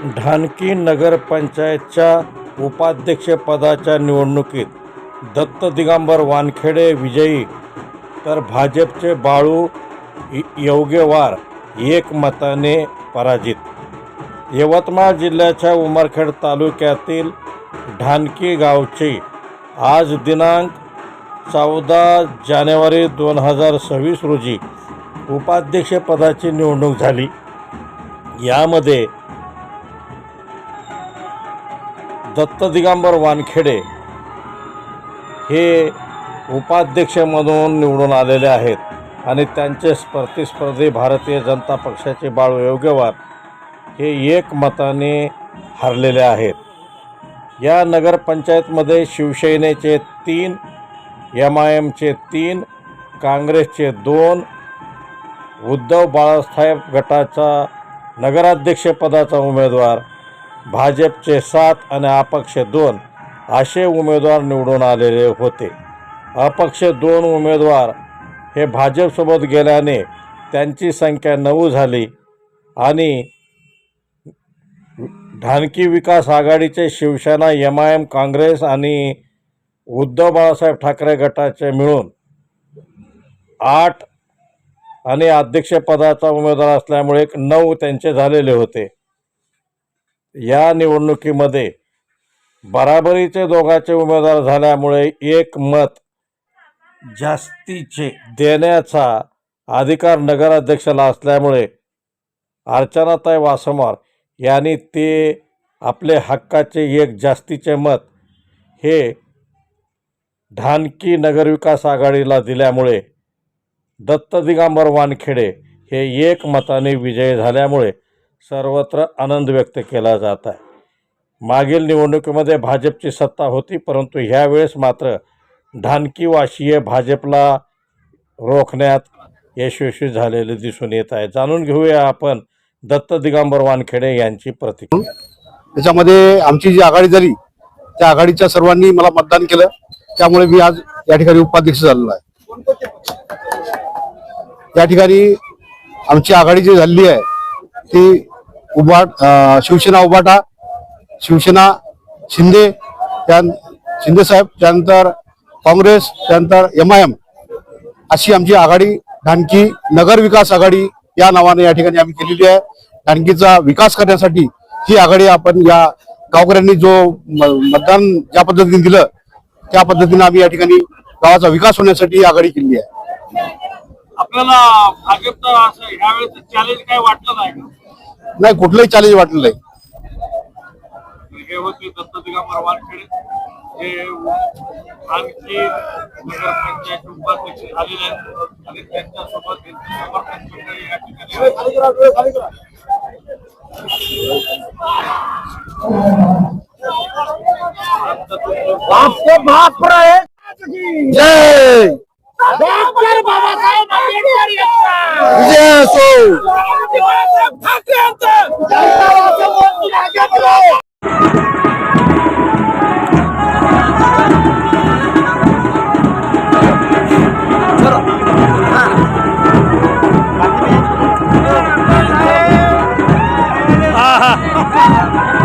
ढानकी नगरपंचायतच्या उपाध्यक्षपदाच्या निवडणुकीत दत्त दिगंबर वानखेडे विजयी, तर भाजपचे बाळू येवगेवार एकमताने पराजित. यवतमाळ जिल्ह्याच्या उमरखेड तालुक्यातील ढानकी गावची आज दिनांक 14 जानेवारी 2026 रोजी उपाध्यक्षपदाची निवडणूक झाली. यामध्ये दत्त दिगंबर वानखेडे हे उपाध्यक्ष म्हणून निवडून आलेले आहेत आणि त्यांचे प्रतिस्पर्धी भारतीय जनता पक्षाचे बाळू येवगेवार हे एकमताने हरलेले आहेत. या नगरपंचायतमध्ये शिवसेनेचे 3, MIMचे 3, काँग्रेसचे 2, उद्धव बाळासाहेब गटाचा नगराध्यक्षपदाचा उमेदवार, भाजपचे 7 आणि अपक्ष 2 असे उमेदवार निवडून आलेले होते. अपक्ष 2 उमेदवार हे भाजपसोबत गेल्याने त्यांची संख्या 9 झाली आणि ढानकी विकास आघाडीचे शिवसेना, MIM, काँग्रेस आणि उद्धव बाळासाहेब ठाकरे गटाचे मिळून 8 आणि अध्यक्षपदाचा उमेदवार असल्यामुळे 9 त्यांचे झालेले होते. या निवडणुकीमध्ये बराबरीचे दोघांचे उमेदवार झाल्यामुळे एक मत जास्तीचे देण्याचा अधिकार नगराध्यक्षाला असल्यामुळे अर्चनाताई वासमार यांनी ते आपले हक्काचे एक जास्तीचे मत हे ढानकी नगरविकास आघाडीला दिल्यामुळे दत्त दिगंबर वानखेडे हे एकमताने विजयी झाल्यामुळे सर्वत्र आनंद व्यक्त केला जात आहे. मागील निवडणुकीमध्ये भाजपची सत्ता होती, परंतु ह्यावेळेस मात्र ढानकीवासीय भाजपला रोखण्यात यशस्वी झालेले दिसून येत आहे. जाणून घेऊया आपण दत्त दिगंबर वानखेडे यांची प्रतिक्रिया. त्याच्यामध्ये आमची जी आघाडी झाली त्या आघाडीच्या सर्वांनी मला मतदान केलं, त्यामुळे मी आज या ठिकाणी उपाध्यक्ष झालेलो आहे. या ठिकाणी आमची आघाडी जी झालेली आहे ती शिवसेना उभाटा, शिवसेना शिंदे साहेब, त्यानंतर काँग्रेस, त्यानंतर MIM अशी आमची आघाडी ढानकी नगर विकास आघाडी या नावाने या ठिकाणी आम्ही केलेली आहे. ढानकीचा विकास करण्यासाठी ही आघाडी आपण या गावकऱ्यांनी जो मतदान ज्या पद्धतीने दिलं त्या पद्धतीने आम्ही या ठिकाणी गावाचा विकास होण्यासाठी ही आघाडी केली आहे. आपल्याला भाजपचं असं यावेळेस चॅलेंज काय वाटलं नाही का? नाही, कुठलंही चॅलेंज वाटलं नाही. हे होते दत्त दिगंबर वानखेडे हे आणखी नगरपंचायत उपाध्यक्ष झालेले आहेत आणि त्यांच्यासोबत समर्थन मंडळी या ठिकाणी जय डॉक्टर बाबासाहेब आंबेडकर विजय असो. हा